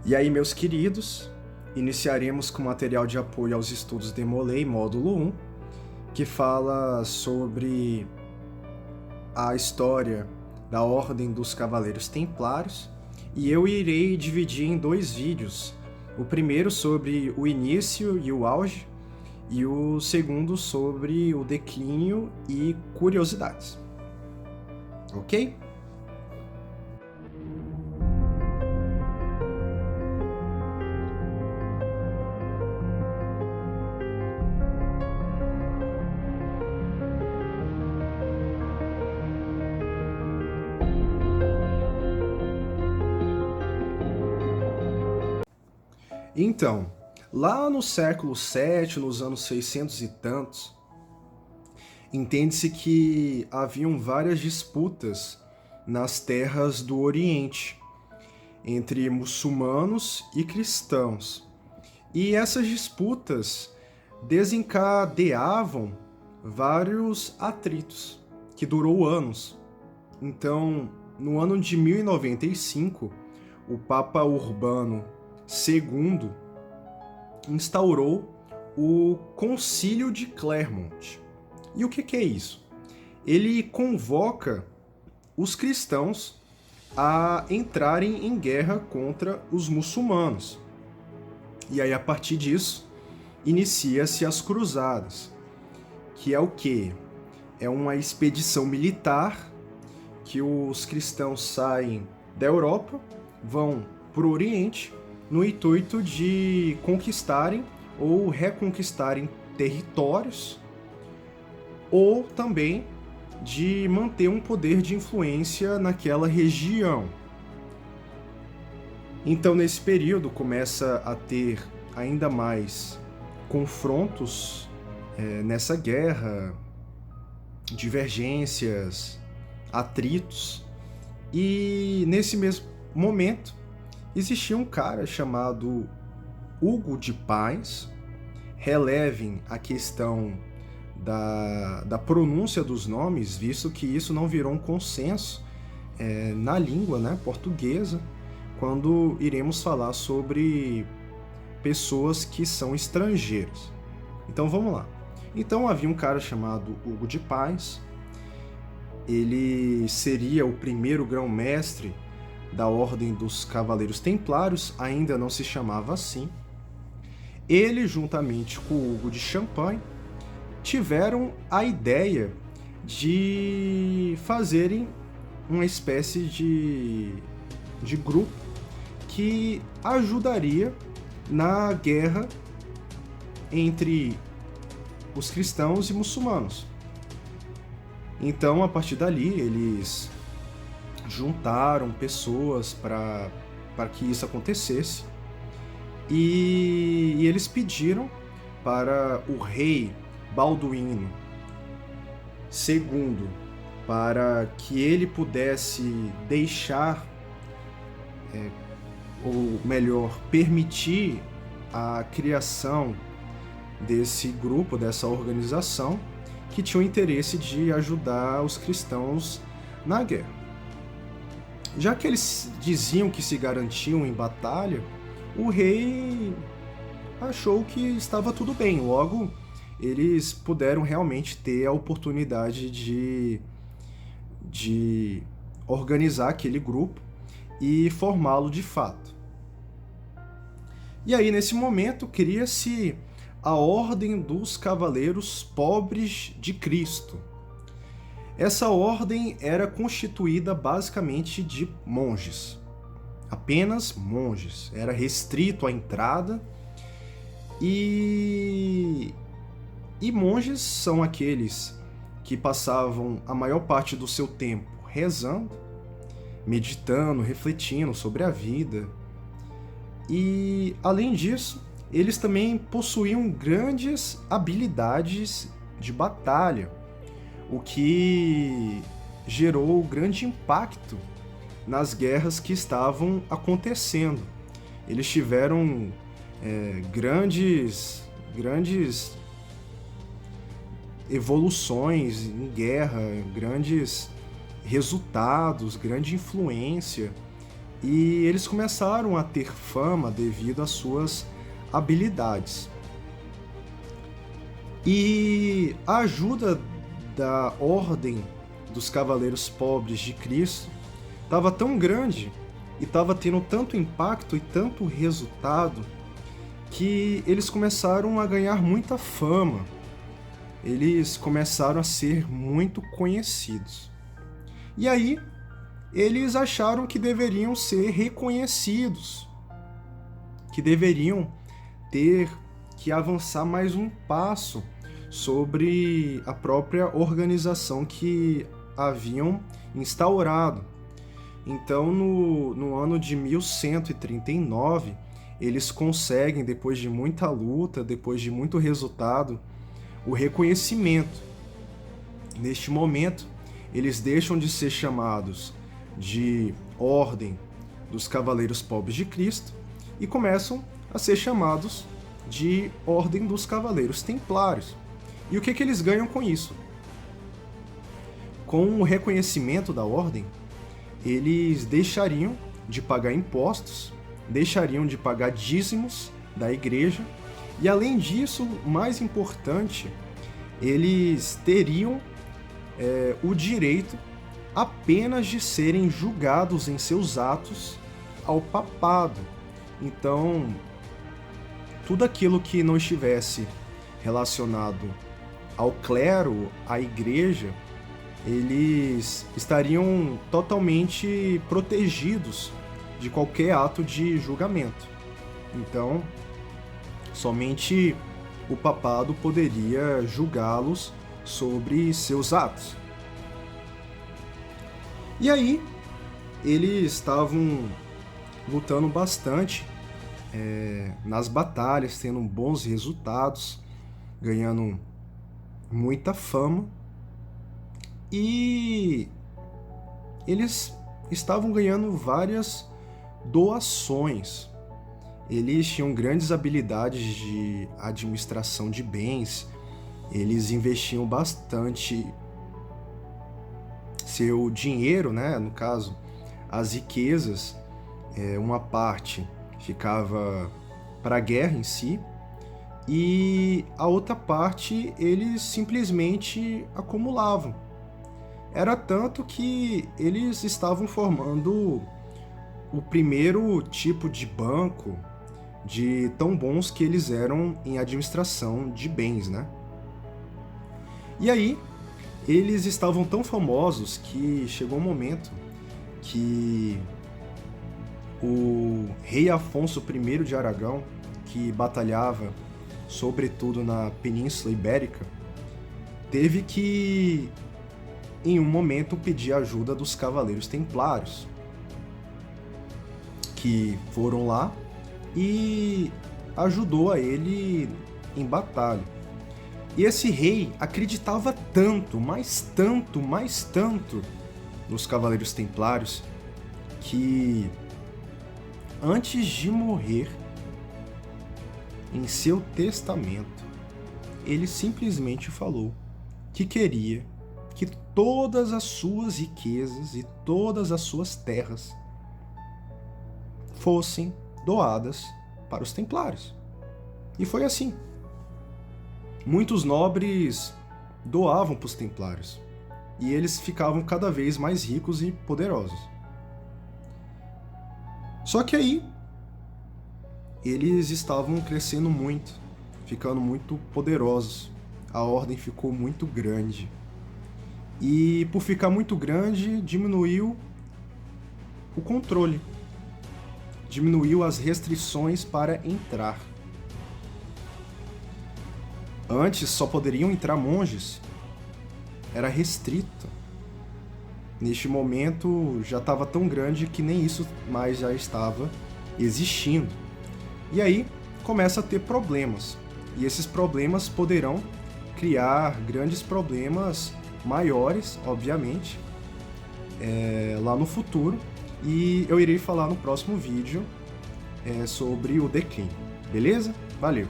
E aí, meus queridos, iniciaremos com material de apoio aos estudos Demolei, módulo 1, que fala sobre a história da Ordem dos Cavaleiros Templários, e eu irei dividir em 2 vídeos. O primeiro sobre o início e o auge, e o segundo sobre o declínio e curiosidades. Ok? Então, lá no século VII, nos anos 600 e tantos, entende-se que haviam várias disputas nas terras do Oriente, entre muçulmanos e cristãos. E essas disputas desencadeavam vários atritos, que durou anos. Então, no ano de 1095, o Papa Urbano II instaurou o Concílio de Clermont. E o que é isso? Ele convoca os cristãos a entrarem em guerra contra os muçulmanos. E aí, a partir disso, inicia-se as Cruzadas, que é o quê? É uma expedição militar que os cristãos saem da Europa, vão para o Oriente, no intuito de conquistarem ou reconquistarem territórios, ou também de manter um poder de influência naquela região. Então, nesse período, começa a ter ainda mais confrontos nessa guerra, divergências, atritos, e nesse mesmo momento existia um cara chamado Hugo de Paz. Relevem a questão da pronúncia dos nomes, visto que isso não virou um consenso na língua portuguesa, quando iremos falar sobre pessoas que são estrangeiras. Então vamos lá. Então havia um cara chamado Hugo de Paz. Ele seria o primeiro grão-mestre da Ordem dos Cavaleiros Templários, ainda não se chamava assim. Ele, juntamente com o Hugo de Champagne, tiveram a ideia de fazerem uma espécie de grupo que ajudaria na guerra entre os cristãos e muçulmanos. Então, a partir dali, eles juntaram pessoas para que isso acontecesse, e eles pediram para o rei Balduíno II para que ele pudesse deixar, ou melhor, permitir a criação desse grupo, dessa organização, que tinha o interesse de ajudar os cristãos na guerra. Já que eles diziam que se garantiam em batalha, o rei achou que estava tudo bem. Logo, eles puderam realmente ter a oportunidade de organizar aquele grupo e formá-lo de fato. E aí, nesse momento, cria-se a Ordem dos Cavaleiros Pobres de Cristo. Essa ordem era constituída basicamente de monges, apenas monges. Era restrito a entrada, e monges são aqueles que passavam a maior parte do seu tempo rezando, meditando, refletindo sobre a vida. E, além disso, eles também possuíam grandes habilidades de batalha, o que gerou grande impacto nas guerras que estavam acontecendo. Eles tiveram grandes evoluções em guerra, grandes resultados, grande influência, e eles começaram a ter fama devido às suas habilidades. E a ajuda da Ordem dos Cavaleiros Pobres de Cristo estava tão grande e estava tendo tanto impacto e tanto resultado que eles começaram a ganhar muita fama. Eles começaram a ser muito conhecidos. E aí, eles acharam que deveriam ser reconhecidos, que deveriam ter que avançar mais um passo sobre a própria organização que haviam instaurado. Então, no ano de 1139, eles conseguem, depois de muita luta, depois de muito resultado, o reconhecimento. Neste momento, eles deixam de ser chamados de Ordem dos Cavaleiros Pobres de Cristo e começam a ser chamados de Ordem dos Cavaleiros Templários. E o que eles ganham com isso? Com o reconhecimento da Ordem, eles deixariam de pagar impostos, deixariam de pagar dízimos da igreja, e além disso, mais importante, eles teriam o direito apenas de serem julgados em seus atos ao papado. Então, tudo aquilo que não estivesse relacionado ao clero, à igreja, eles estariam totalmente protegidos de qualquer ato de julgamento. Então, somente o papado poderia julgá-los sobre seus atos. E aí, eles estavam lutando bastante nas batalhas, tendo bons resultados, ganhando muita fama, e eles estavam ganhando várias doações. Eles tinham grandes habilidades de administração de bens, eles investiam bastante seu dinheiro, né? No caso, as riquezas, uma parte ficava para a guerra em si, e a outra parte eles simplesmente acumulavam. Era tanto que eles estavam formando o primeiro tipo de banco, de tão bons que eles eram em administração de bens, né? E aí, eles estavam tão famosos que chegou um momento que o rei Afonso I de Aragão, que batalhava sobretudo na Península Ibérica, teve que, em um momento, pedir ajuda dos Cavaleiros Templários, que foram lá e ajudou a ele em batalha. E esse rei acreditava tanto, mas tanto, mas tanto nos Cavaleiros Templários, que antes de morrer, em seu testamento, ele simplesmente falou que queria que todas as suas riquezas e todas as suas terras fossem doadas para os Templários. E foi assim. Muitos nobres doavam para os Templários, e eles ficavam cada vez mais ricos e poderosos. Só que aí, eles estavam crescendo muito, ficando muito poderosos. A ordem ficou muito grande. E por ficar muito grande, diminuiu o controle. Diminuiu as restrições para entrar. Antes só poderiam entrar monges. Era restrito. Neste momento já estava tão grande que nem isso mais já estava existindo. E aí começa a ter problemas. E esses problemas poderão criar grandes problemas maiores, obviamente, lá no futuro. E eu irei falar no próximo vídeo sobre o declínio. Beleza? Valeu!